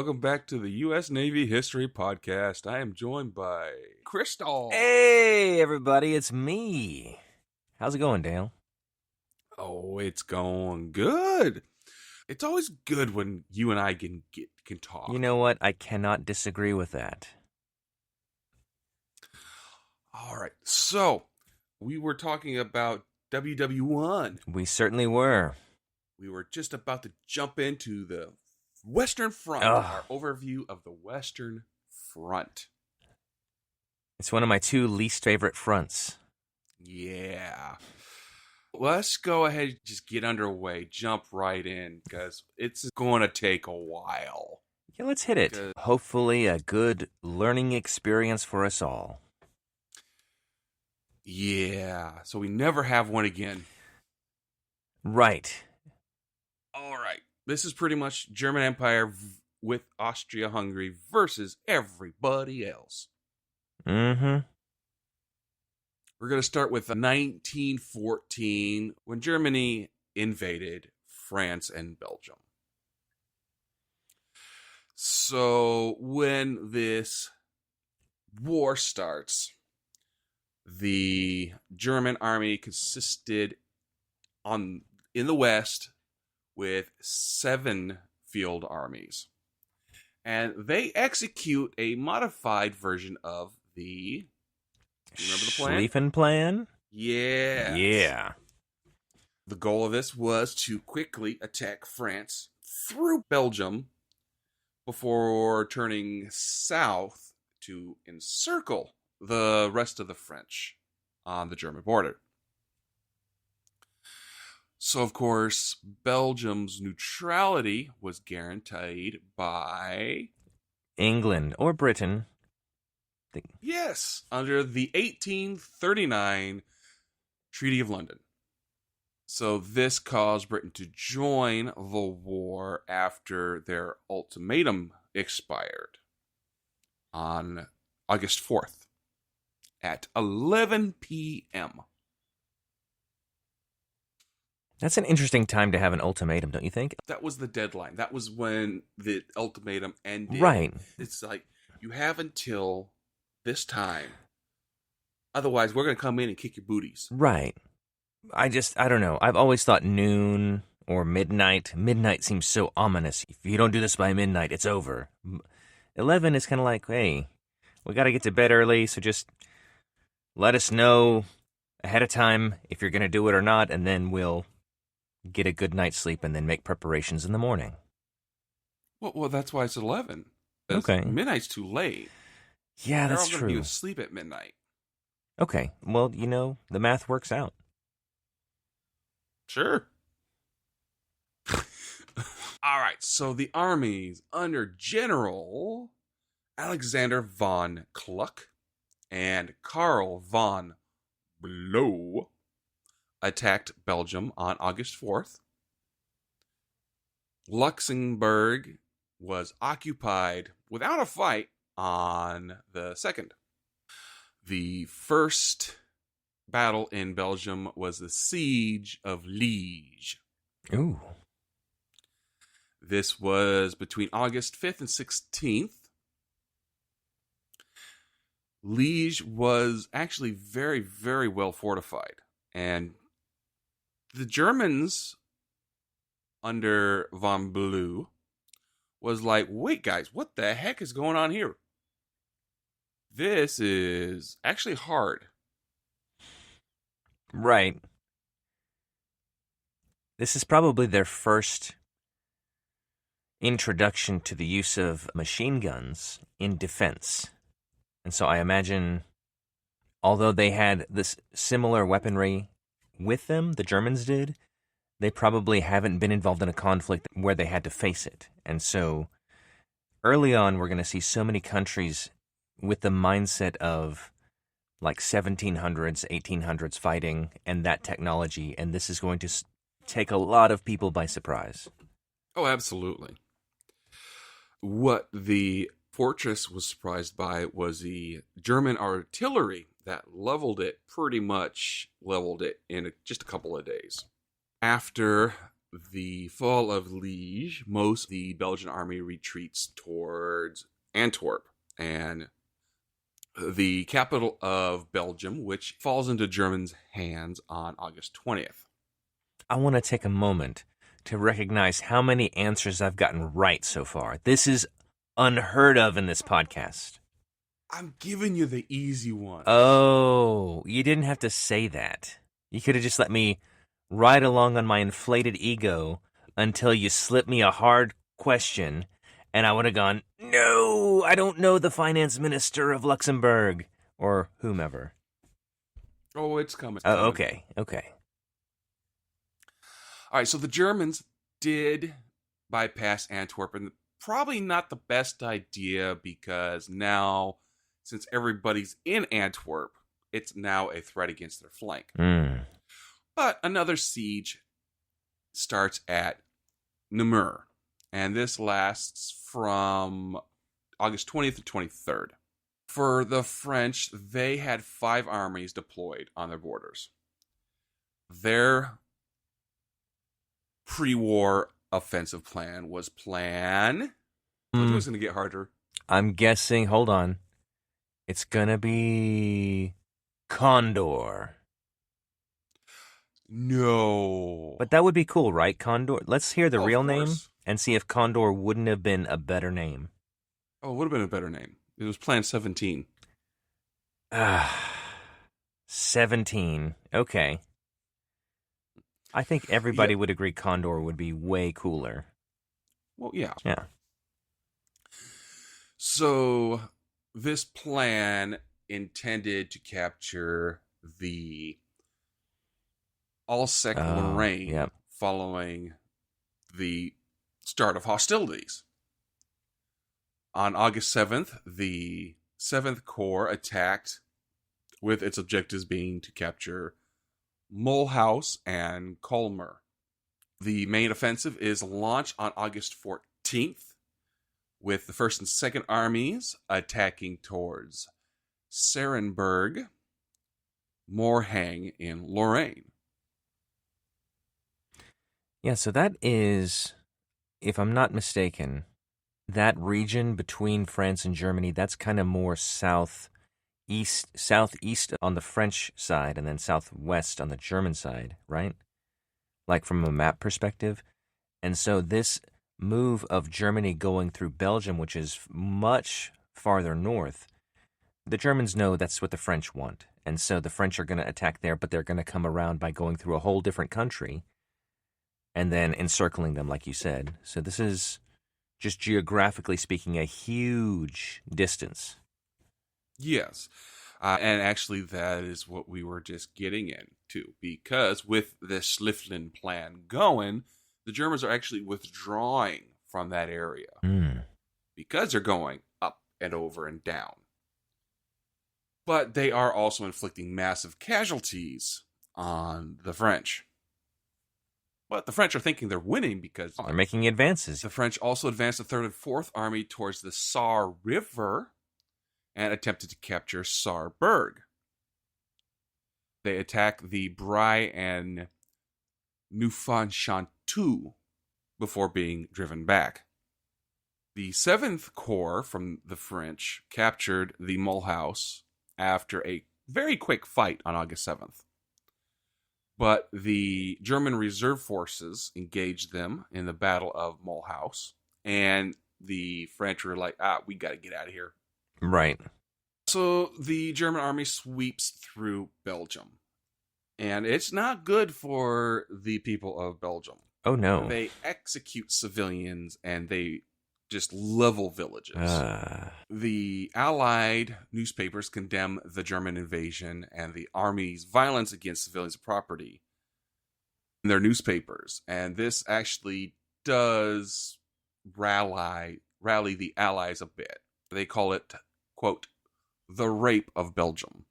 welcome back to the U.S. Navy History Podcast. I am joined by Crystal. Hey, everybody, it's me. How's it going, Dale? Oh, it's going good. It's always good when you and I can talk. You know what? I cannot disagree with that. All right, so we were talking about WW1. We certainly were. We were just about to jump into the Western Front, Ugh. our overview of the Western Front. It's one of my two least favorite fronts. Yeah. Let's go ahead and just get underway, jump right in, because it's going to take a while. Yeah, let's hit it. Hopefully a good learning experience for us all. Yeah, so we never have one again. Right. All right. This is pretty much German Empire with Austria-Hungary versus everybody else. Mm-hmm. We're going to start with 1914, when Germany invaded France and Belgium. So when this war starts, the German army consisted in the West with 7 field armies. And they execute a modified version of the... Do you remember the plan? Schlieffen Plan? Yeah. Yeah. The goal of this was to quickly attack France through Belgium before turning south to encircle the rest of the French on the German border. So, of course, Belgium's neutrality was guaranteed by... England or Britain. Yes, under the 1839 Treaty of London. So this caused Britain to join the war after their ultimatum expired on August 4th at 11 p.m. That's an interesting time to have an ultimatum, don't you think? That was the deadline. That was when the ultimatum ended. Right. It's like, you have until this time. Otherwise, we're going to come in and kick your booties. Right. I don't know. I've always thought noon or midnight. Midnight seems so ominous. If you don't do this by midnight, it's over. 11 is kind of like, hey, we got to get to bed early, so just let us know ahead of time if you're going to do it or not, and then we'll get a good night's sleep and then make preparations in the morning. Well, that's why it's 11. Okay. Midnight's too late. Yeah, that's They're all going to true. be asleep at midnight. Okay. Well, the math works out. Sure. All right. So the armies under General Alexander von Kluck and Karl von Blow attacked Belgium on August 4th. Luxembourg was occupied without a fight on the 2nd. The first battle in Belgium was the Siege of Liege. Ooh. This was between August 5th and 16th. Liege was actually very, very well fortified. And the Germans under von Blue was like, wait, guys, what the heck is going on here? This is actually hard. Right. This is probably their first introduction to the use of machine guns in defense. And so I imagine, although they had this similar weaponry with them, the Germans did, they probably haven't been involved in a conflict where they had to face it. And so early on, we're going to see so many countries with the mindset of like 1700s, 1800s fighting and that technology, and this is going to take a lot of people by surprise. Oh, absolutely. What the fortress was surprised by was the German artillery that pretty much leveled it in just a couple of days. After the fall of Liege, most of the Belgian army retreats towards Antwerp, and the capital of Belgium, which falls into Germans' hands on August 20th. I want to take a moment to recognize how many answers I've gotten right so far. This is unheard of in this podcast. I'm giving you the easy one. Oh, you didn't have to say that. You could have just let me ride along on my inflated ego until you slipped me a hard question, and I would have gone, no, I don't know the finance minister of Luxembourg, or whomever. Oh, it's coming. Oh, okay. All right, so the Germans did bypass Antwerp, and probably not the best idea because now, since everybody's in Antwerp, it's now a threat against their flank. But another siege starts at Namur, and this lasts from August 20th to 23rd. For the French, they had 5 armies deployed on their borders. Their pre-war offensive plan was Plan... It was going to get harder. I'm guessing, hold on, it's going to be Condor. No. But that would be cool, right? Condor. Let's hear the real name course. and see if Condor wouldn't have been a better name. Oh, it would have been a better name. It was Plan 17. 17. Okay. I think everybody would agree Condor would be way cooler. Well, yeah. Yeah. So this plan intended to capture the Alsace Lorraine following the start of hostilities. On August 7th, the 7th Corps attacked, with its objectives being to capture Mulhouse and Colmar. The main offensive is launched on August 14th, with the 1st and 2nd Armies attacking towards Sarenberg, Morhang in Lorraine. Yeah, so that is, if I'm not mistaken, that region between France and Germany, that's kind of more southeast on the French side and then southwest on the German side, right? Like from a map perspective. And so this move of Germany going through Belgium, which is much farther north, the Germans know that's what the French want. And so the French are going to attack there, but they're going to come around by going through a whole different country and then encircling them, like you said. So this is, just geographically speaking, a huge distance. Yes. And actually, that is what we were just getting into. Because with this Schlieffen plan going, the Germans are actually withdrawing from that area. Because they're going up and over and down. But they are also inflicting massive casualties on the French. But the French are thinking they're winning because they're making advances. The French also advanced the 3rd and 4th Army towards the Saar River and attempted to capture Saarburg. They attacked the Brie and Neufchateau before being driven back. The 7th Corps from the French captured the Mulhouse after a very quick fight on August 7th. But the German reserve forces engaged them in the Battle of Mulhouse, and the French were like, we got to get out of here. Right. So the German army sweeps through Belgium, and it's not good for the people of Belgium. Oh, no. They execute civilians, and they just level villages. The Allied newspapers condemn the German invasion and the army's violence against civilians and property in their newspapers. And this actually does rally the Allies a bit. They call it, quote, the rape of Belgium.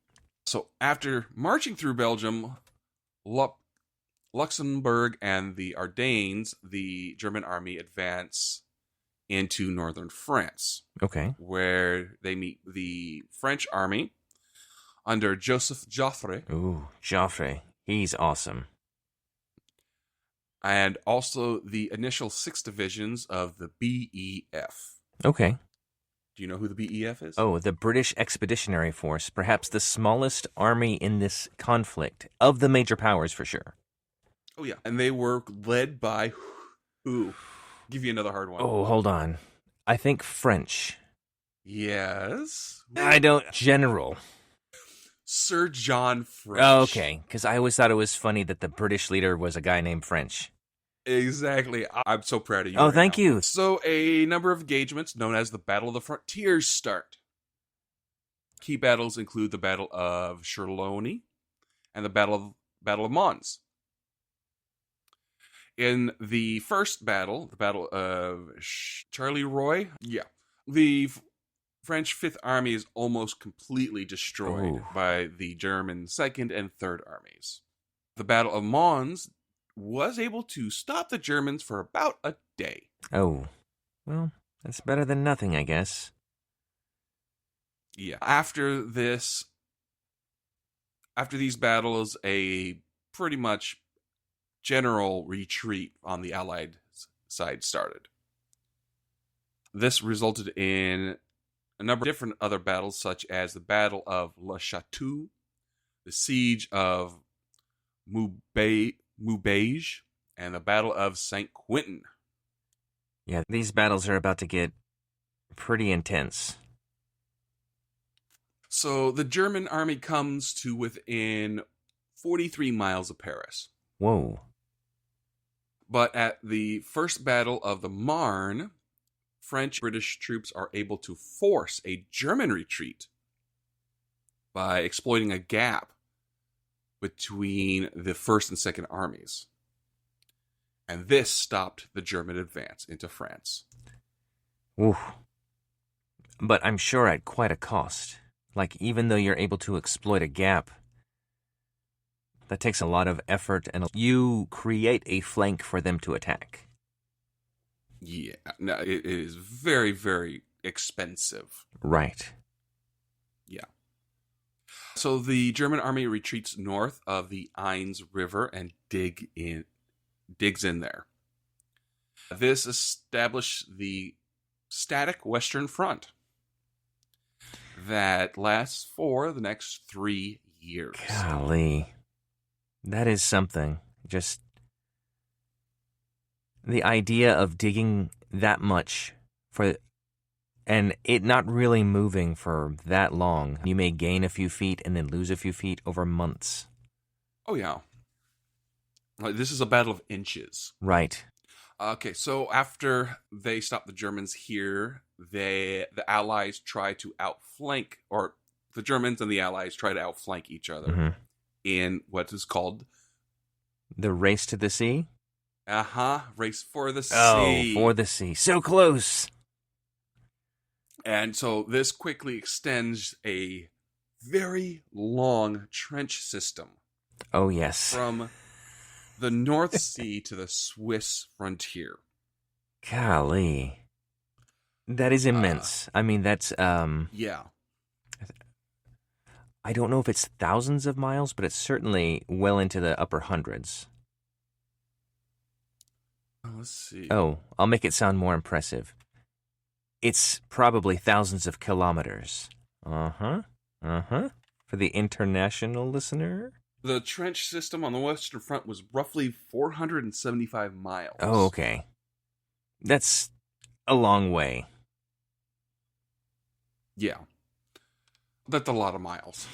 So after marching through Belgium, Luxembourg and the Ardennes, the German army advance into northern France. Okay. Where they meet the French army under Joseph Joffre. Ooh, Joffre. He's awesome. and also the initial 6 divisions of the BEF. Okay. Do you know who the BEF is? Oh, the British Expeditionary Force, perhaps the smallest army in this conflict of the major powers for sure. Oh, yeah. And they were led by who? Give you another hard one. Oh, hold on. I think French. Yes. I don't. General. Sir John French. Oh, okay, because I always thought it was funny that the British leader was a guy named French. Exactly. I'm so proud of you. Oh, right thank now. you. So, a number of engagements known as the Battle of the Frontiers start. Key battles include the Battle of Sherlony and the Battle of Mons. In the first battle, the Battle of Charleroi, the French Fifth Army is almost completely destroyed by the German Second and Third Armies. The Battle of Mons was able to stop the Germans for about a day. Oh, well, that's better than nothing, I guess. Yeah. After these battles, a pretty much general retreat on the Allied side started. This resulted in a number of different other battles, such as the Battle of Le Chateau, the Siege of Maubeuge, and the Battle of St. Quentin. Yeah, these battles are about to get pretty intense. So the German army comes to within 43 miles of Paris. Whoa. But at the first Battle of the Marne, French-British troops are able to force a German retreat by exploiting a gap between the First and Second Armies. And this stopped the German advance into France. Ooh. But I'm sure at quite a cost. Like, even though you're able to exploit a gap, that takes a lot of effort, and you create a flank for them to attack. Yeah, no, it is very, very expensive. Right. Yeah. So the German army retreats north of the Aisne River and digs in there. This established the static Western Front that lasts for the next 3 years. Golly. That is something. Just the idea of digging that much and it not really moving for that long. You may gain a few feet and then lose a few feet over months. Oh, yeah. This is a battle of inches. Right. Okay, so after they stop the Germans here, the Allies try to outflank, or the Germans and the Allies try to outflank each other in what is called the Race to the Sea? Race for the Sea. Oh, for the sea. So close. And so this quickly extends a very long trench system. Oh, yes. From the North Sea to the Swiss frontier. Golly. That is immense. I mean, that's... Yeah. I don't know if it's thousands of miles, but it's certainly well into the upper hundreds. Let's see. Oh, I'll make it sound more impressive. It's probably thousands of kilometers. For the international listener? The trench system on the Western Front was roughly 475 miles. Oh, okay. That's a long way. Yeah. That's a lot of miles.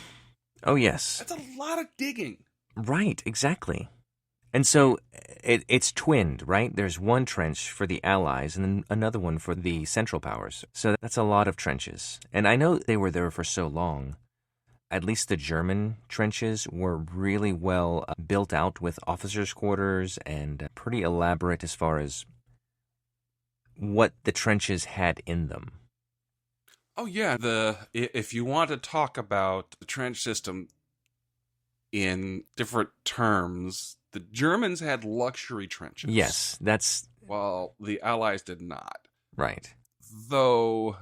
Oh, yes. That's a lot of digging. Right, exactly. And so it's twinned, right? There's one trench for the Allies and then another one for the Central Powers. So that's a lot of trenches. And I know they were there for so long. At least the German trenches were really well built out with officers' quarters and pretty elaborate as far as what the trenches had in them. Oh, yeah. If you want to talk about the trench system in different terms, the Germans had luxury trenches. Yes, that's... While the Allies did not. Right. Though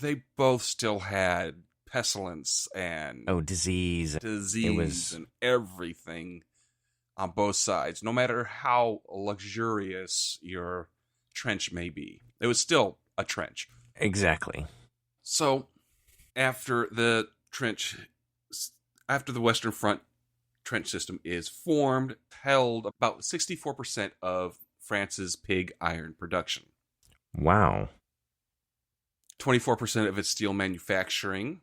they both still had pestilence and... disease. Disease and everything on both sides, no matter how luxurious your trench may be. It was still a trench. Exactly. So after the Western Front trench system is formed, held about 64% of France's pig iron production. Wow. 24% of its steel manufacturing,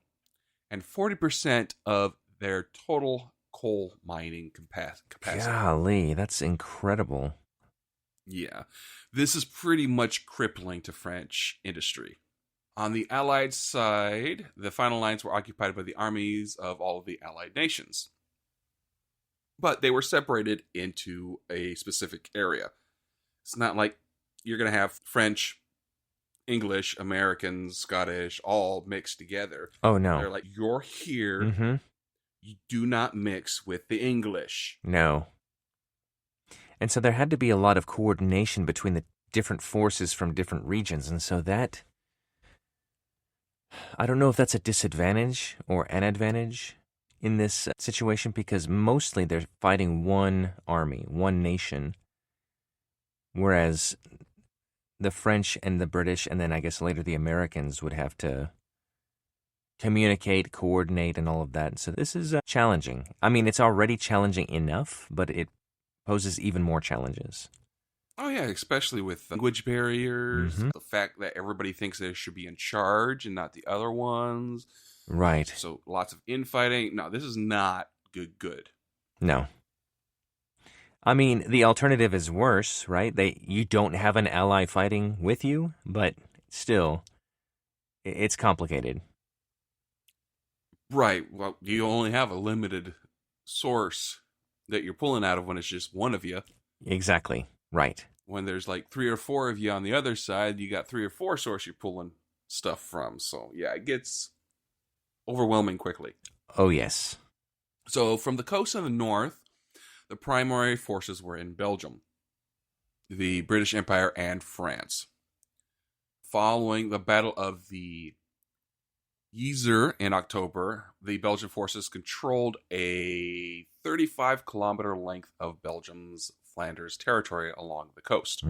and 40% of their total coal mining capacity. Golly, that's incredible. Yeah. This is pretty much crippling to French industry. On the Allied side, the final lines were occupied by the armies of all of the Allied nations. But they were separated into a specific area. It's not like you're going to have French, English, Americans, Scottish, all mixed together. Oh, no. They're like, you're here. Mm-hmm. You do not mix with the English. No. And so there had to be a lot of coordination between the different forces from different regions. And so that, I don't know if that's a disadvantage or an advantage in this situation, because mostly they're fighting one army, one nation, whereas the French and the British, and then I guess later the Americans, would have to communicate, coordinate, and all of that. So this is challenging. I mean, it's already challenging enough, but it poses even more challenges. Oh, yeah, especially with language barriers, Mhm. the fact that everybody thinks they should be in charge and not the other ones. Right. So lots of infighting. No, this is not good. No. I mean, the alternative is worse, right? You don't have an ally fighting with you, but still, it's complicated. Right. Well, you only have a limited source that you're pulling out of when it's just one of you. Exactly. Right. When there's like 3 or 4 of you on the other side, you got 3 or 4 sources you're pulling stuff from. So, yeah, it gets overwhelming quickly. Oh, yes. So, from the coast in the north, the primary forces were in Belgium, the British Empire, and France. Following the Battle of the Yser in October, the Belgian forces controlled a 35-kilometer length of Belgium's Flanders territory along the coast,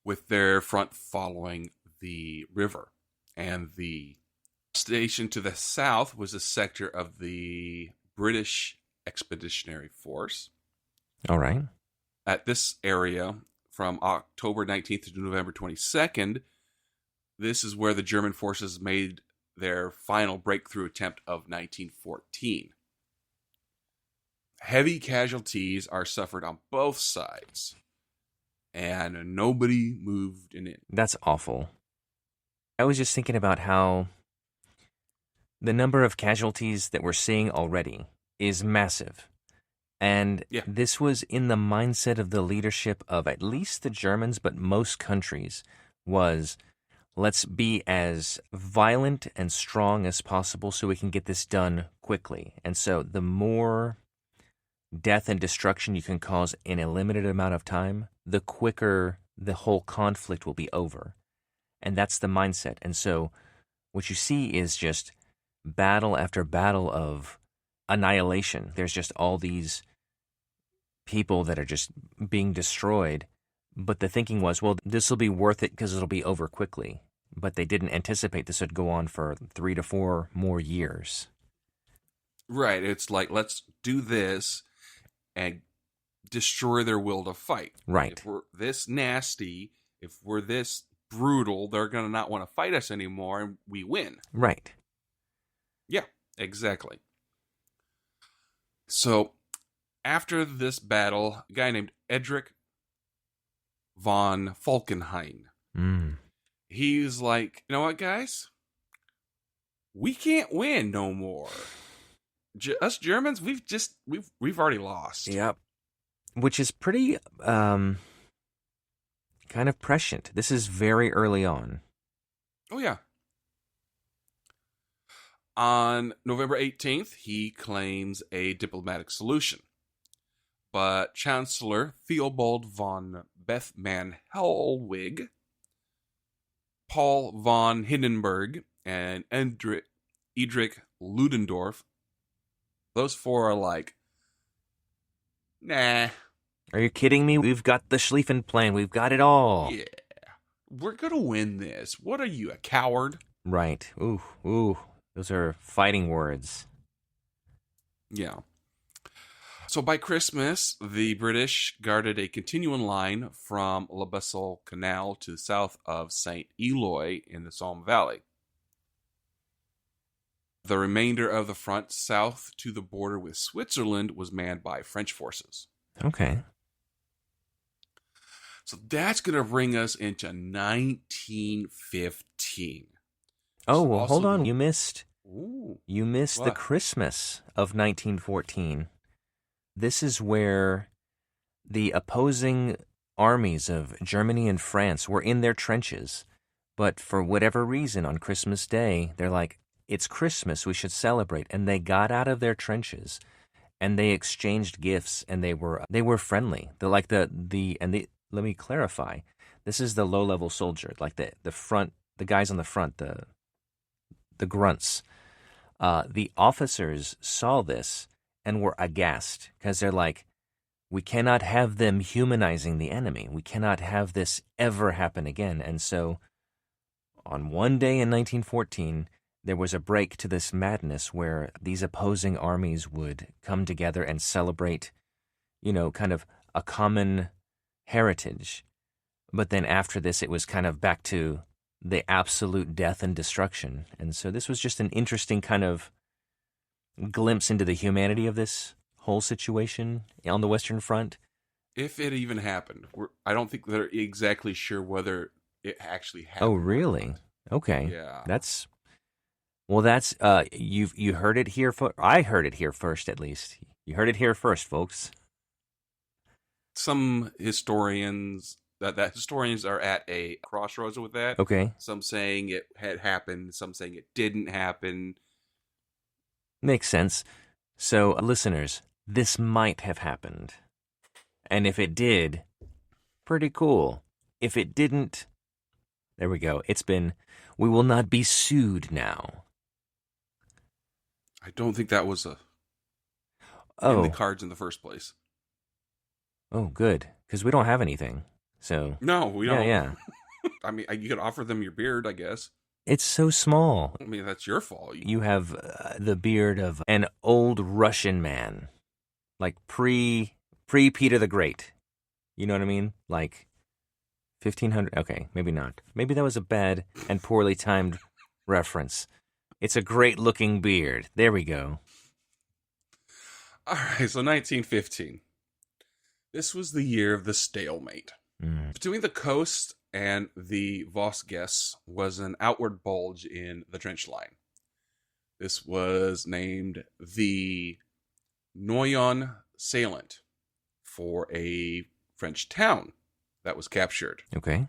with their front following the river. And the station to the south was a sector of the British Expeditionary Force. All right. At this area, from October 19th to November 22nd, this is where the German forces made their final breakthrough attempt of 1914. Heavy casualties are suffered on both sides, and nobody moved in. That's awful. I was just thinking about how the number of casualties that we're seeing already is massive. And This was in the mindset of the leadership of at least the Germans, but most countries, was let's be as violent and strong as possible so we can get this done quickly. And so the more death and destruction you can cause in a limited amount of time, the quicker the whole conflict will be over. And that's the mindset. And so what you see is just battle after battle of annihilation. There's just all these people that are just being destroyed. But the thinking was, well, this will be worth it because it'll be over quickly. But they didn't anticipate this would go on for 3 to 4 more years. Right. It's like, let's do this and destroy their will to fight. Right. If we're this nasty, if we're this brutal, they're going to not want to fight us anymore, and we win. Right. Yeah, exactly. So, after this battle, a guy named Edric von Falkenhayn, he's like, you know what, guys? We can't win no more. Us Germans, we've already lost. Yep. Which is pretty kind of prescient. This is very early on. Oh, yeah. On November 18th, he claims a diplomatic solution. But Chancellor Theobald von Bethmann Hellwig, Paul von Hindenburg, and Edrich Ludendorff, those 4 are like, Nah. Are you kidding me? We've got the Schlieffen plan. We've got it all. Yeah. We're going to win this. What are you, a coward? Right. Ooh, ooh. Those are fighting words. Yeah. So by Christmas, the British guarded a continuing line from La Bessel Canal to the south of St. Eloi in the Somme Valley. The remainder of the front south to the border with Switzerland was manned by French forces. Okay. So that's going to bring us into 1915. Oh, So well, also hold on. the- You missed Ooh, the what? Christmas of 1914. This is where the opposing armies of Germany and France were in their trenches. But for whatever reason, on Christmas Day, they're like, it's Christmas, we should celebrate. And they got out of their trenches and they exchanged gifts and they were friendly. They're like let me clarify. This is the low-level soldier, like the front, the guys on the front, the grunts. The officers saw this and were aghast because they're like, we cannot have them humanizing the enemy. We cannot have this ever happen again. And so on one day in 1914, there was a break to this madness where these opposing armies would come together and celebrate, kind of a common heritage. But then after this, it was kind of back to the absolute death and destruction. And so this was just an interesting kind of glimpse into the humanity of this whole situation on the Western Front. If it even happened. I don't think they're exactly sure whether it actually happened. Oh, really? Okay. Yeah. That's you heard it here. I heard it here first, at least. You heard it here first, folks. Some historians that historians are at a crossroads with that. Okay. Some saying it had happened, some saying it didn't happen. Makes sense. So, listeners, this might have happened. And if it did, pretty cool. If it didn't, there we go. We will not be sued now. I don't think that was in the cards in the first place. Oh, good. Because we don't have anything. So No, we don't. Yeah. I mean, you could offer them your beard, I guess. It's so small. I mean, that's your fault. You have the beard of an old Russian man, like pre Peter the Great. You know what I mean? Like 1500. Okay, maybe not. Maybe that was a bad and poorly timed reference. It's a great looking beard. There we go. All right, so 1915. This was the year of the stalemate. Between the coast and the Vosges was an outward bulge in the trench line. This was named the Noyon Salient for a French town that was captured. Okay.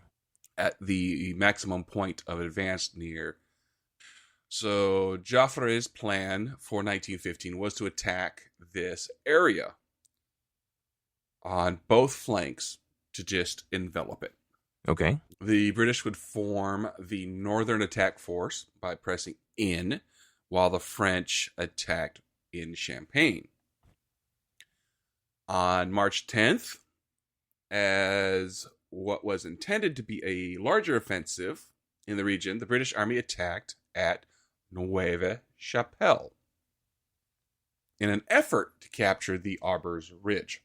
At the maximum point of advance near. So Joffre's plan for 1915 was to attack this area on both flanks to just envelop it. Okay. The British would form the northern attack force by pressing in, while the French attacked in Champagne. On March 10th, as what was intended to be a larger offensive in the region, the British Army attacked at Neuve Chapelle in an effort to capture the Aubers Ridge.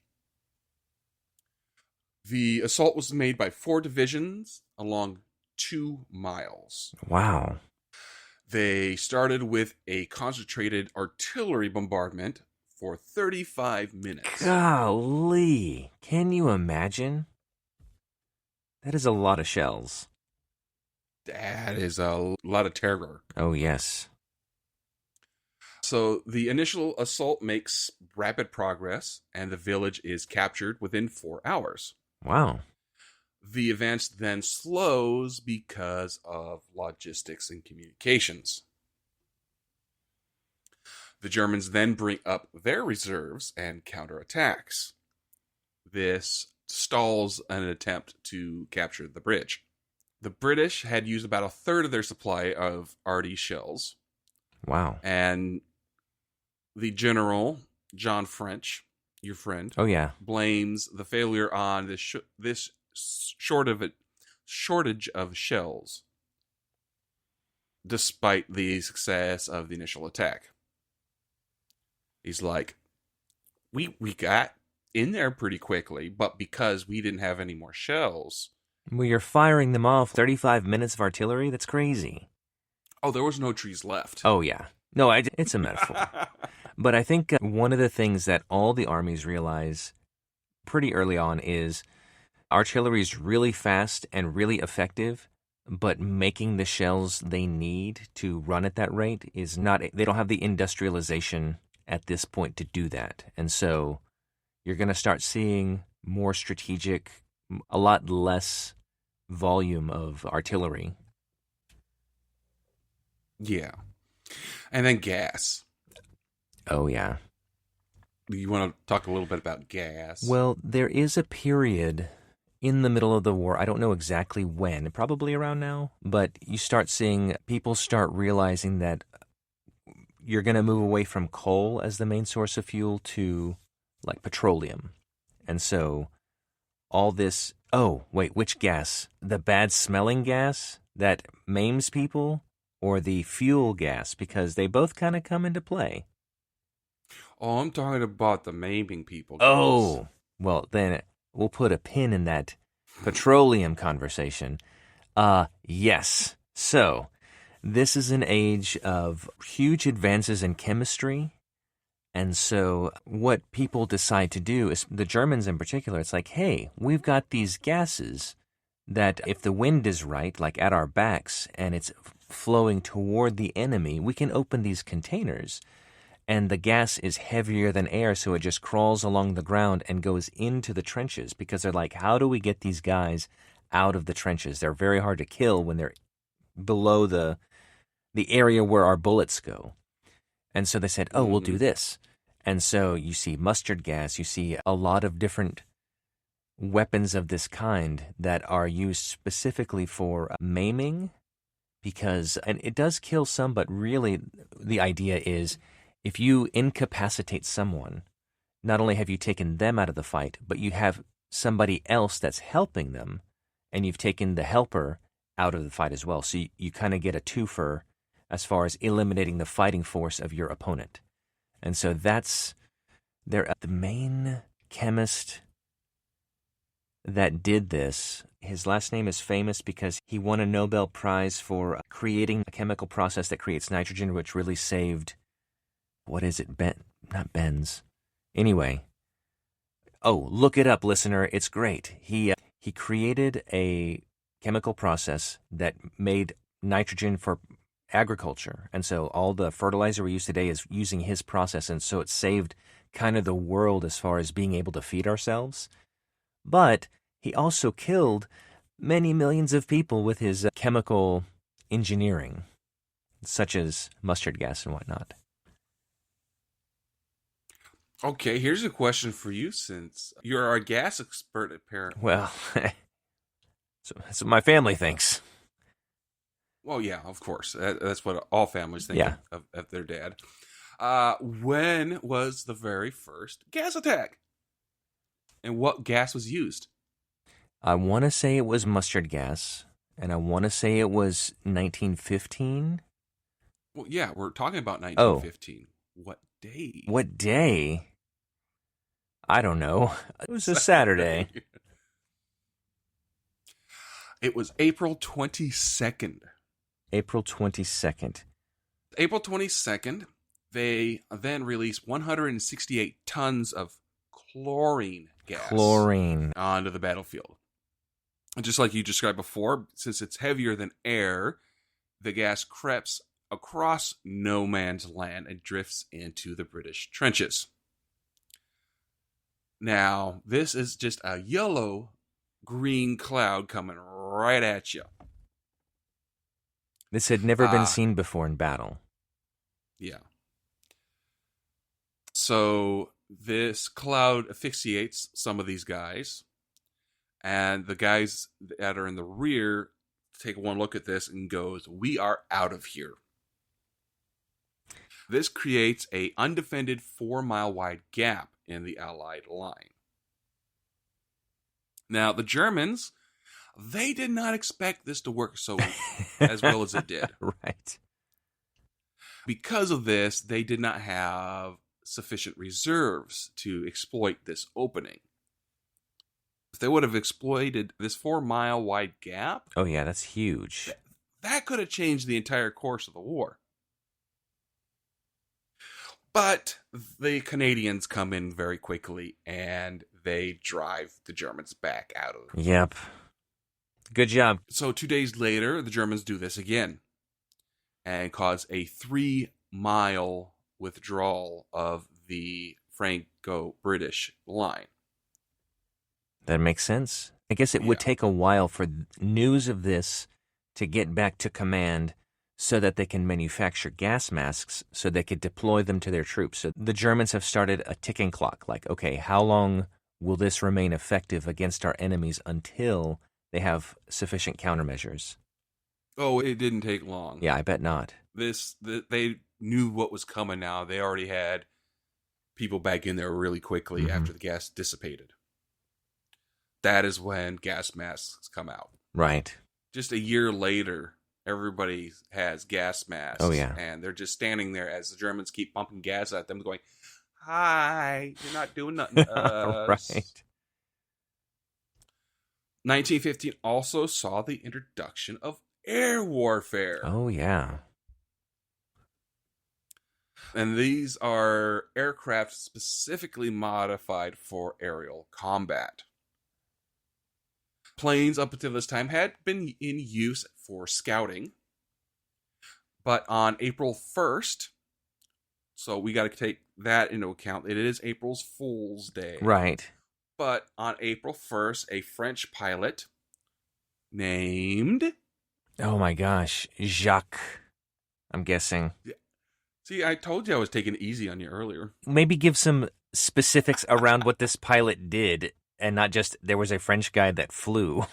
The assault was made by 4 divisions along 2 miles. Wow. They started with a concentrated artillery bombardment for 35 minutes. Golly. Can you imagine? That is a lot of shells. That is a lot of terror. Oh, yes. So the initial assault makes rapid progress, and the village is captured within 4 hours. Wow. The advance then slows because of logistics and communications. The Germans then bring up their reserves and counterattacks. This stalls an attempt to capture the bridge. The British had used about a third of their supply of RD shells. Wow. And the general, John French, your friend, Oh, yeah. blames the failure on this shortage of shells, despite the success of the initial attack. He's like, we got in there pretty quickly, but because we didn't have any more shells. Well, you're firing them off 35 minutes of artillery? That's crazy. Oh, there was no trees left. Oh, yeah. No, it's a metaphor. But I think one of the things that all the armies realize pretty early on is artillery is really fast and really effective, but making the shells they need to run at that rate is not, they don't have the industrialization at this point to do that. And so you're going to start seeing more strategic, a lot less volume of artillery. Yeah. And then gas. Oh, yeah. You want to talk a little bit about gas? Well, there is a period in the middle of the war, I don't know exactly when, probably around now, but you start seeing people start realizing that you're going to move away from coal as the main source of fuel to like petroleum. And so all this, oh, wait, which gas? The bad smelling gas that maims people or the fuel gas? Because they both kind of come into play. Oh, I'm talking about the maiming people. Oh, well, then we'll put a pin in that petroleum conversation. Yes. So, this is an age of huge advances in chemistry. And so, what people decide to do is, the Germans in particular, it's like, hey, we've got these gases that if the wind is right, like at our backs, and it's flowing toward the enemy, we can open these containers. And the gas is heavier than air, so it just crawls along the ground and goes into the trenches because they're like, how do we get these guys out of the trenches? They're very hard to kill when they're below the area where our bullets go. And so they said, oh, we'll do this. And so you see mustard gas, you see a lot of different weapons of this kind that are used specifically for maiming because, and it does kill some, but really the idea is, if you incapacitate someone, not only have you taken them out of the fight, but you have somebody else that's helping them, and you've taken the helper out of the fight as well. So you kind of get a twofer as far as eliminating the fighting force of your opponent. And so that's the main chemist that did this. His last name is famous because he won a Nobel Prize for creating a chemical process that creates nitrogen, which really saved... What is it? Not Benz. Anyway. Oh, look it up, listener. It's great. He created a chemical process that made nitrogen for agriculture. And so all the fertilizer we use today is using his process. And so it saved kind of the world as far as being able to feed ourselves. But he also killed many millions of people with his chemical engineering, such as mustard gas and whatnot. Okay, here's a question for you since you're a gas expert, apparently. Well, so that's what my family thinks. Well, yeah, of course. That's what all families think of their dad. When was the very first gas attack? And what gas was used? I want to say it was mustard gas, and I want to say it was 1915. Well, yeah, we're talking about 1915. What day? What day? I don't know. It was a Saturday. It was April 22nd. April 22nd. April 22nd, they then released 168 tons of chlorine gas onto the battlefield. And just like you described before, since it's heavier than air, the gas creeps across no man's land and drifts into the British trenches. Now, this is just a yellow-green cloud coming right at you. This had never been seen before in battle. Yeah. So this cloud asphyxiates some of these guys, and the guys that are in the rear take one look at this and goes, "We are out of here." This creates a undefended 4-mile wide gap in the Allied line. Now, the Germans, they did not expect this to work so as well as it did. Right. Because of this, they did not have sufficient reserves to exploit this opening. If they would have exploited this 4-mile wide gap, Oh, yeah, that's huge. that could have changed the entire course of the war. But the Canadians come in very quickly, and they drive the Germans back out of it. Yep. Good job. So 2 days later, the Germans do this again and cause a 3-mile withdrawal of the Franco-British line. That makes sense. I guess it would take a while for news of this to get back to command so that they can manufacture gas masks so they could deploy them to their troops. So the Germans have started a ticking clock. Like, okay, how long will this remain effective against our enemies until they have sufficient countermeasures? Oh, it didn't take long. Yeah, I bet not. They knew what was coming now. They already had people back in there really quickly after the gas dissipated. That is when gas masks come out. Right. Just a year later, everybody has gas masks. Oh, yeah. And they're just standing there as the Germans keep pumping gas at them, going, "Hi, you're not doing nothing to us." Right. 1915 also saw the introduction of air warfare. Oh, yeah. And these are aircraft specifically modified for aerial combat. Planes up until this time had been in use for scouting. But on April 1st, so we got to take that into account. It is April's Fool's Day. Right. But on April 1st, a French pilot named... Oh, my gosh. Jacques, I'm guessing. See, I told you I was taking it easy on you earlier. Maybe give some specifics around what this pilot did and not just there was a French guy that flew.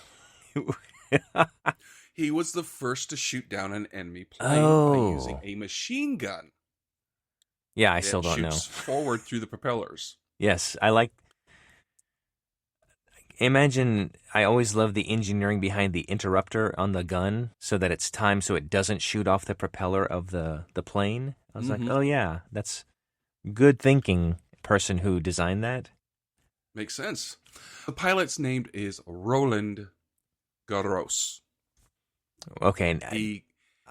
He was the first to shoot down an enemy plane by using a machine gun. Yeah, I still don't know. Shoots forward through the propellers. Yes, I like... Imagine, I always love the engineering behind the interrupter on the gun so that it's timed so it doesn't shoot off the propeller of the plane. I was like, oh yeah, that's good thinking, person who designed that. Makes sense. The pilot's name is Roland Garros. Okay,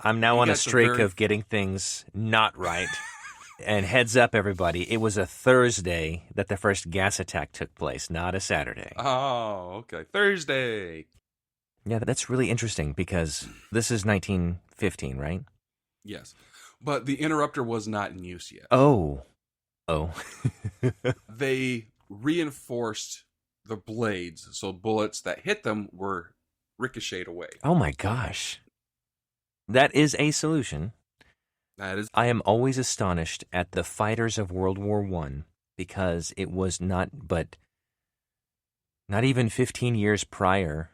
I'm now on a streak of getting things not right. And heads up, everybody, it was a Thursday that the first gas attack took place, not a Saturday. Oh, okay. Thursday. Yeah, that's really interesting because this is 1915, right? Yes. But the interrupter was not in use yet. Oh. They reinforced the blades, so bullets that hit them were ricocheted away. Oh my gosh. That is a solution. That is. I am always astonished at the fighters of World War I because it was not even 15 years prior,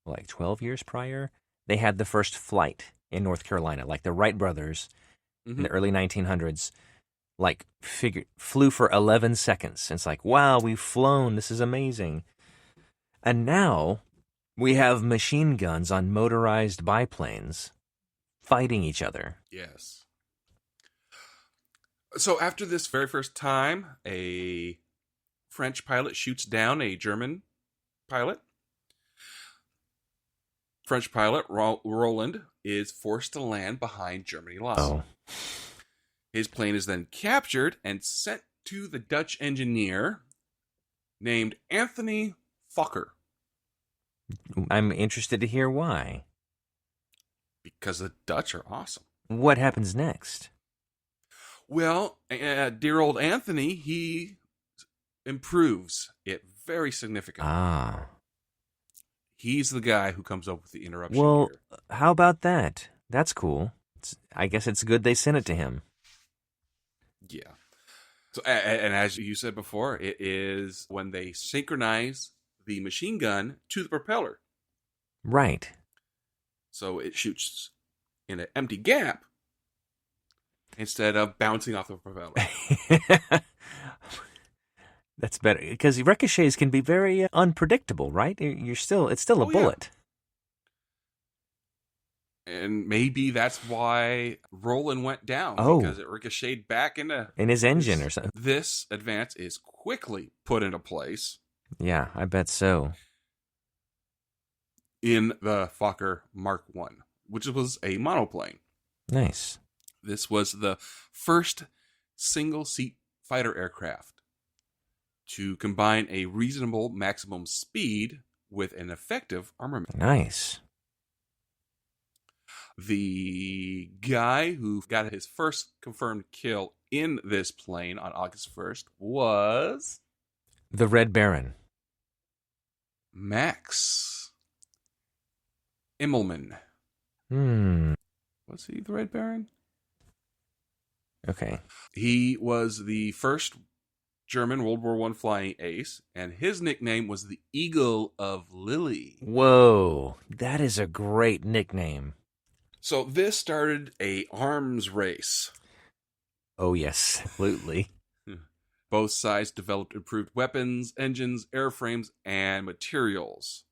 like 12 years prior, they had the first flight in North Carolina. Like the Wright brothers in the early 1900s, like flew for 11 seconds. And it's like, wow, we've flown. This is amazing. And now we have machine guns on motorized biplanes fighting each other. Yes. So after this very first time, a French pilot shoots down a German pilot. French pilot Roland is forced to land behind Germany lines. Oh. His plane is then captured and sent to the Dutch engineer named Anthony Fokker. I'm interested to hear why. Because the Dutch are awesome. What happens next? Well, dear old Anthony, he improves it very significantly. Ah. He's the guy who comes up with the interruption Well, gear. how about that? That's cool. I guess it's good they sent it to him. Yeah. So, and as you said before, it is when they synchronize the machine gun to the propeller. Right. So it shoots in an empty gap instead of bouncing off the propeller. That's better because ricochets can be very unpredictable, right? It's still a Oh, yeah. bullet. And maybe that's why Roland went down, Oh, because it ricocheted back into in his engine or his. something. This advance is quickly put into place Yeah, I bet so. in the Fokker Mark I, which was a monoplane. Nice. This was the first single-seat fighter aircraft to combine a reasonable maximum speed with an effective armament. Nice. The guy who got his first confirmed kill in this plane on August 1st was The Red Baron. Max Immelman. Hmm. Was he the Red Baron? Okay. He was the first German World War I flying ace, and his nickname was the Eagle of Lille. Whoa, that is a great nickname. So this started a arms race. Oh, yes, absolutely. Both sides developed improved weapons, engines, airframes, and materials.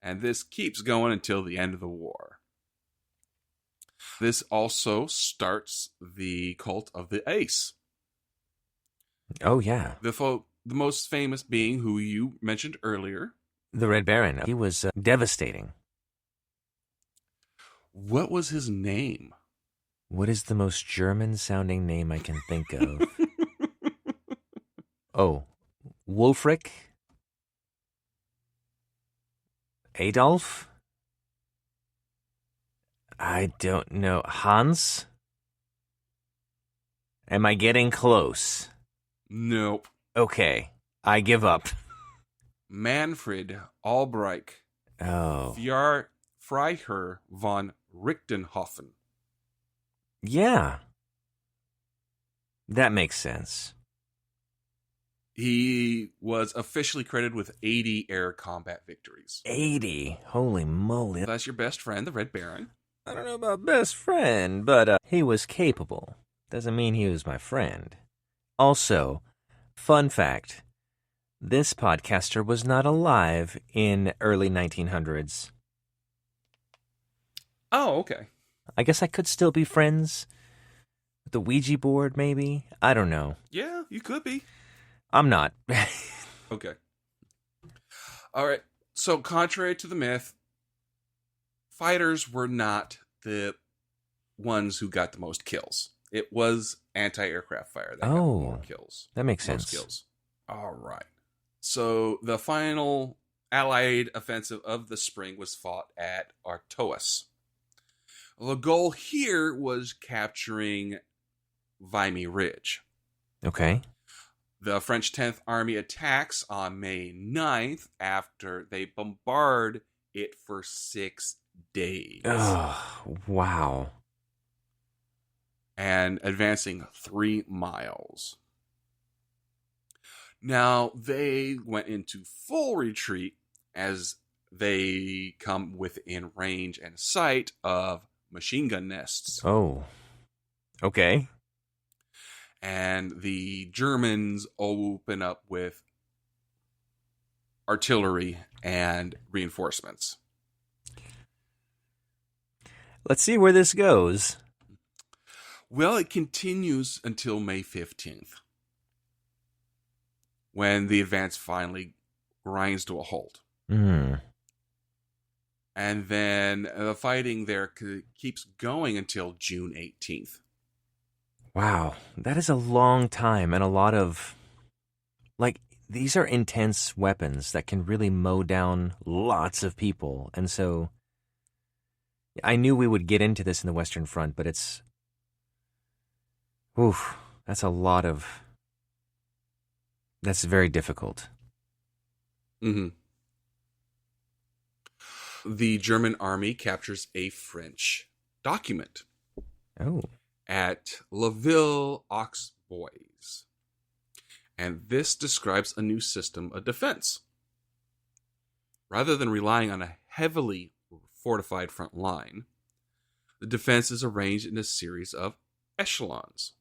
And this keeps going until the end of the war. This also starts the cult of the ace. Oh, yeah. The most famous being who you mentioned earlier. The Red Baron. He was devastating. What was his name? What is the most German-sounding name I can think of? Oh, Wolfric? Adolf? I don't know. Hans? Am I getting close? Nope. Okay, I give up. Manfred Albrecht Oh, Freiherr von Richtenhofen. yeah. That makes sense. He was officially credited with 80 air combat victories. 80. Holy moly. That's your best friend, the Red Baron. I don't know about best friend, but he was capable. Doesn't mean he was my friend. Also, fun fact, this podcaster was not alive in early 1900s. Oh, okay. I guess I could still be friends with the Ouija board, maybe? I don't know. Yeah, you could be. I'm not. Okay. All right. So, contrary to the myth, fighters were not the ones who got the most kills. It was anti-aircraft fire that got the more kills. That makes Most sense. kills. All right. So, the final Allied offensive of the spring was fought at Artois. The goal here was capturing Vimy Ridge. Okay. The French 10th Army attacks on May 9th after they bombard it for 6 days. Oh, wow. And advancing 3 miles. Now, they went into full retreat as they come within range and sight of machine gun nests. Oh. Okay. And the Germans open up with artillery and reinforcements. Let's see where this goes. Well, it continues until May 15th, when the advance finally grinds to a halt. Hmm. And then the fighting there keeps going until June 18th. Wow, that is a long time and a lot of, these are intense weapons that can really mow down lots of people. And so I knew we would get into this in the Western Front, but that's very difficult. Mm-hmm. The German army captures a French document. Oh. At La Ville aux Bois. And this describes a new system of defense. Rather than relying on a heavily fortified front line, the defense is arranged in a series of echelons.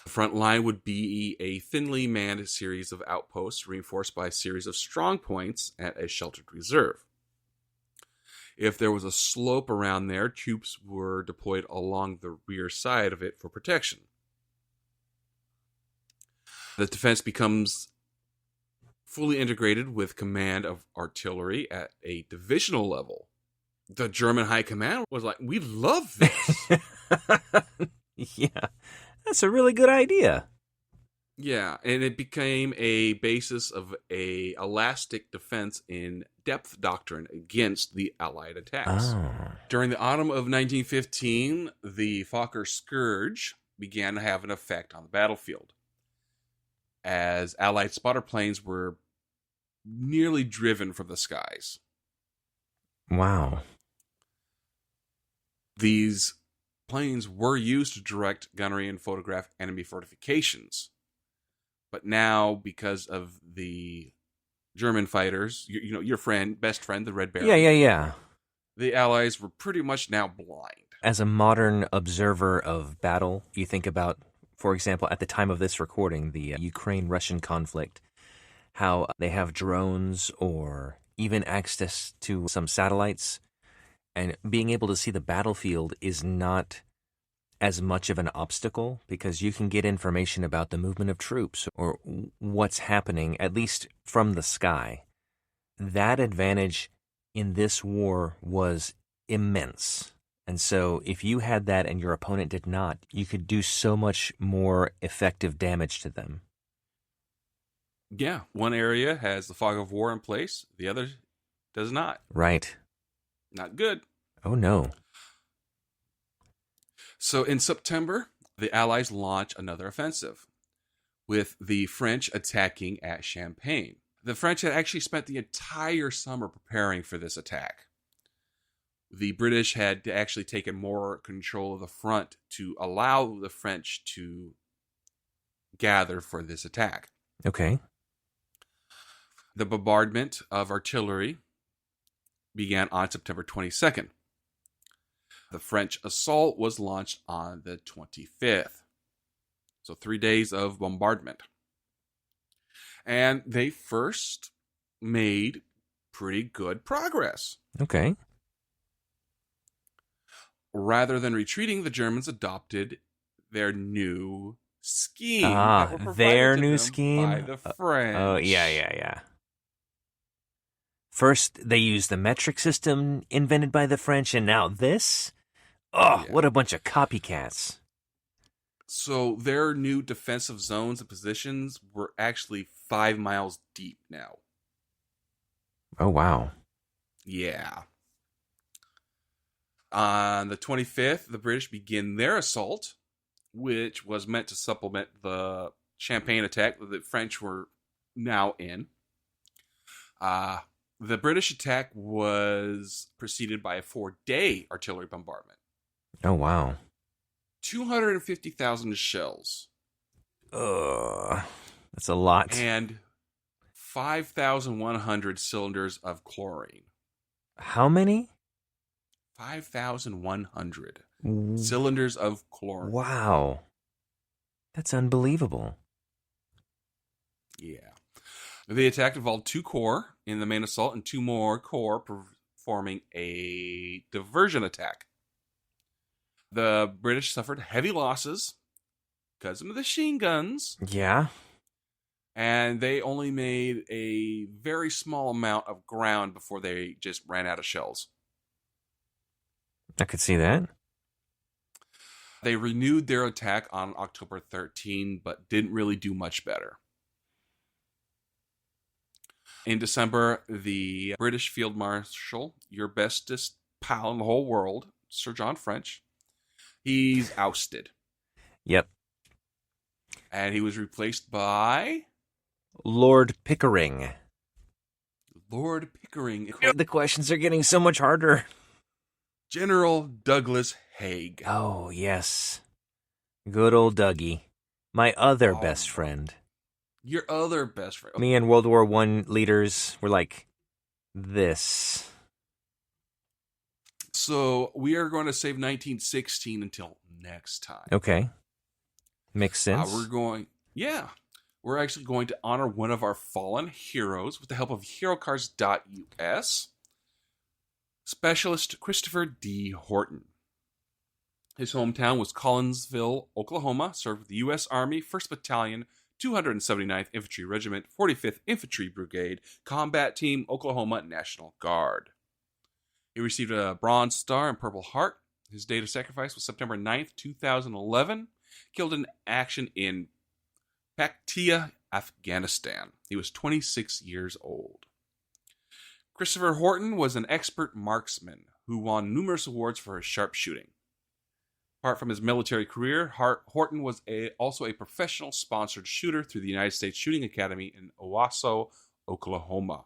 The front line would be a thinly manned series of outposts reinforced by a series of strong points at a sheltered reserve. If there was a slope around there, troops were deployed along the rear side of it for protection. The defense becomes fully integrated with command of artillery at a divisional level. The German high command was like, we love this. Yeah, that's a really good idea. Yeah, and it became a basis of a elastic defense in depth doctrine against the Allied attacks. Oh. During the autumn of 1915, the Fokker Scourge began to have an effect on the battlefield, as Allied spotter planes were nearly driven from the skies. Wow. These planes were used to direct gunnery and photograph enemy fortifications. But now, because of the German fighters, your best friend, the Red Baron. Yeah. The Allies were pretty much now blind. As a modern observer of battle, you think about, for example, at the time of this recording, the Ukraine-Russian conflict, how they have drones or even access to some satellites, and being able to see the battlefield is not as much of an obstacle because you can get information about the movement of troops or what's happening, at least from the sky. That advantage in this war was immense. And so if you had that and your opponent did not, you could do so much more effective damage to them. Yeah, one area has the fog of war in place, the other does not. Right. Not good. Oh, no. So in September, the Allies launch another offensive, with the French attacking at Champagne. The French had actually spent the entire summer preparing for this attack. The British had actually taken more control of the front to allow the French to gather for this attack. Okay. The bombardment of artillery began on September 22nd. The French assault was launched on the 25th. So 3 days of bombardment. And they first made pretty good progress. Okay. Rather than retreating, the Germans adopted their new scheme. Their new scheme? By the French. Oh, yeah. First, they used the metric system invented by the French, and now this? Oh, yeah. What a bunch of copycats. So their new defensive zones and positions were actually 5 miles deep now. Oh, wow. Yeah. On the 25th, the British begin their assault, which was meant to supplement the Champagne attack that the French were now in. The British attack was preceded by a 4-day artillery bombardment. Oh, wow. 250,000 shells. That's a lot. And 5,100 cylinders of chlorine. How many? 5,100 cylinders of chlorine. Wow. That's unbelievable. Yeah. The attack involved 2 corps in the main assault and 2 more corps performing a diversion attack. The British suffered heavy losses because of the machine guns. Yeah. And they only made a very small amount of ground before they just ran out of shells. I could see that. They renewed their attack on October 13, but didn't really do much better. In December, the British Field Marshal, your bestest pal in the whole world, Sir John French, he's ousted. Yep. And he was replaced by Lord Pickering. Lord Pickering. The questions are getting so much harder. General Douglas Haig. Oh, yes. Good old Dougie. My other best friend. Your other best friend. Me and World War I leaders were like this. So we are going to save 1916 until next time. Okay. Makes sense. We're actually going to honor one of our fallen heroes with the help of HeroCars.us, Specialist Christopher D. Horton. His hometown was Collinsville, Oklahoma, served with the U.S. Army, 1st Battalion, 279th Infantry Regiment, 45th Infantry Brigade, Combat Team, Oklahoma National Guard. He received a Bronze Star and Purple Heart. His date of sacrifice was September 9th, 2011. Killed in action in Paktia, Afghanistan. He was 26 years old. Christopher Horton was an expert marksman who won numerous awards for his sharp shooting. Apart from his military career, Horton was also a professional sponsored shooter through the United States Shooting Academy in Owasso, Oklahoma.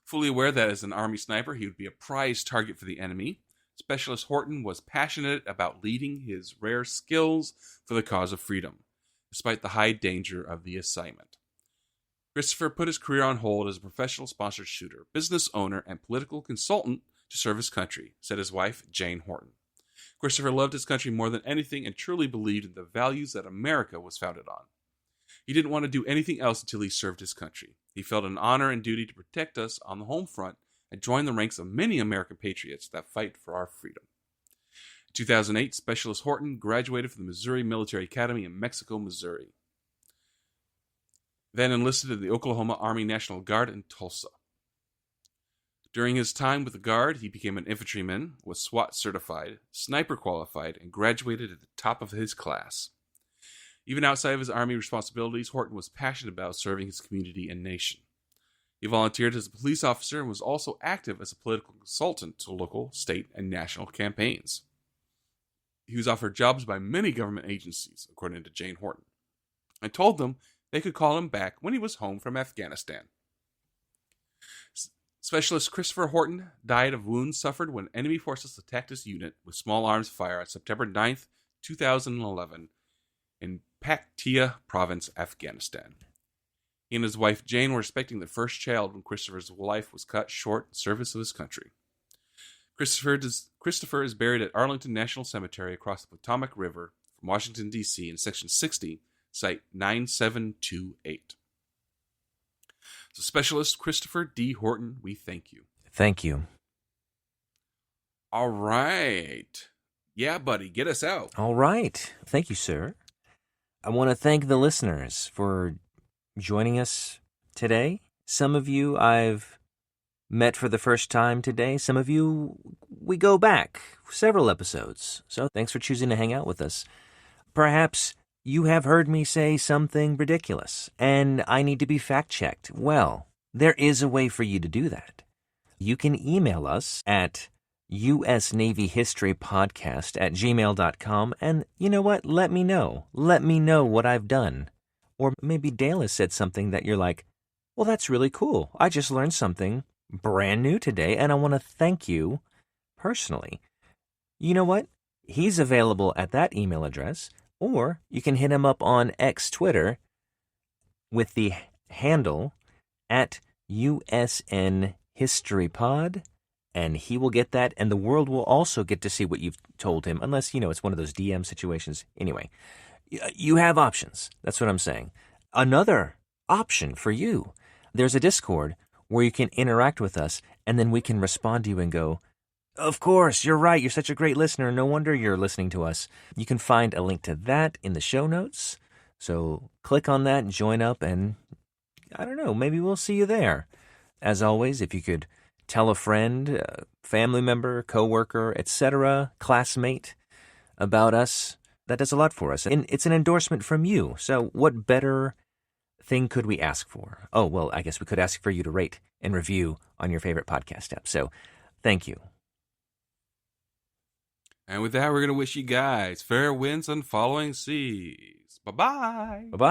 Fully aware that as an Army sniper, he would be a prized target for the enemy, Specialist Horton was passionate about leading his rare skills for the cause of freedom, despite the high danger of the assignment. Christopher put his career on hold as a professional sponsored shooter, business owner, and political consultant to serve his country, said his wife, Jane Horton. Christopher loved his country more than anything and truly believed in the values that America was founded on. He didn't want to do anything else until he served his country. He felt an honor and duty to protect us on the home front and join the ranks of many American patriots that fight for our freedom. In 2008, Specialist Horton graduated from the Missouri Military Academy in Mexico, Missouri. Then enlisted in the Oklahoma Army National Guard in Tulsa. During his time with the Guard, he became an infantryman, was SWAT certified, sniper qualified, and graduated at the top of his class. Even outside of his Army responsibilities, Horton was passionate about serving his community and nation. He volunteered as a police officer and was also active as a political consultant to local, state, and national campaigns. He was offered jobs by many government agencies, according to Jane Horton, and told them they could call him back when he was home from Afghanistan. Specialist Christopher Horton died of wounds suffered when enemy forces attacked his unit with small arms fire on September 9th, 2011, in Paktia Province, Afghanistan. He and his wife Jane were expecting their first child when Christopher's life was cut short in service of his country. Christopher is buried at Arlington National Cemetery across the Potomac River from Washington, D.C. in Section 60, Site 9728. So Specialist Christopher D. Horton, we thank you. Thank you. All right. Yeah, buddy, get us out. All right. Thank you, sir. I want to thank the listeners for joining us today. Some of you I've met for the first time today. Some of you, we go back several episodes. So thanks for choosing to hang out with us. Perhaps you have heard me say something ridiculous, and I need to be fact-checked. Well, there is a way for you to do that. You can email us at usnavyhistorypodcast@gmail.com, and you know what? Let me know. Let me know what I've done. Or maybe Dale has said something that you're like, well, that's really cool. I just learned something brand new today, and I want to thank you personally. You know what? He's available at that email address, or you can hit him up on X Twitter with the handle at USNHistoryPod, and he will get that, and the world will also get to see what you've told him, unless, it's one of those DM situations. Anyway, you have options. That's what I'm saying. Another option for you, there's a Discord where you can interact with us, and then we can respond to you and go, of course, you're right. You're such a great listener. No wonder you're listening to us. You can find a link to that in the show notes. So click on that and join up, and I don't know, maybe we'll see you there. As always, if you could tell a friend, family member, coworker, etc., classmate about us, that does a lot for us. And it's an endorsement from you. So what better thing could we ask for? Oh, well, I guess we could ask for you to rate and review on your favorite podcast app. So thank you. And with that, we're going to wish you guys fair winds and following seas. Bye-bye. Bye-bye.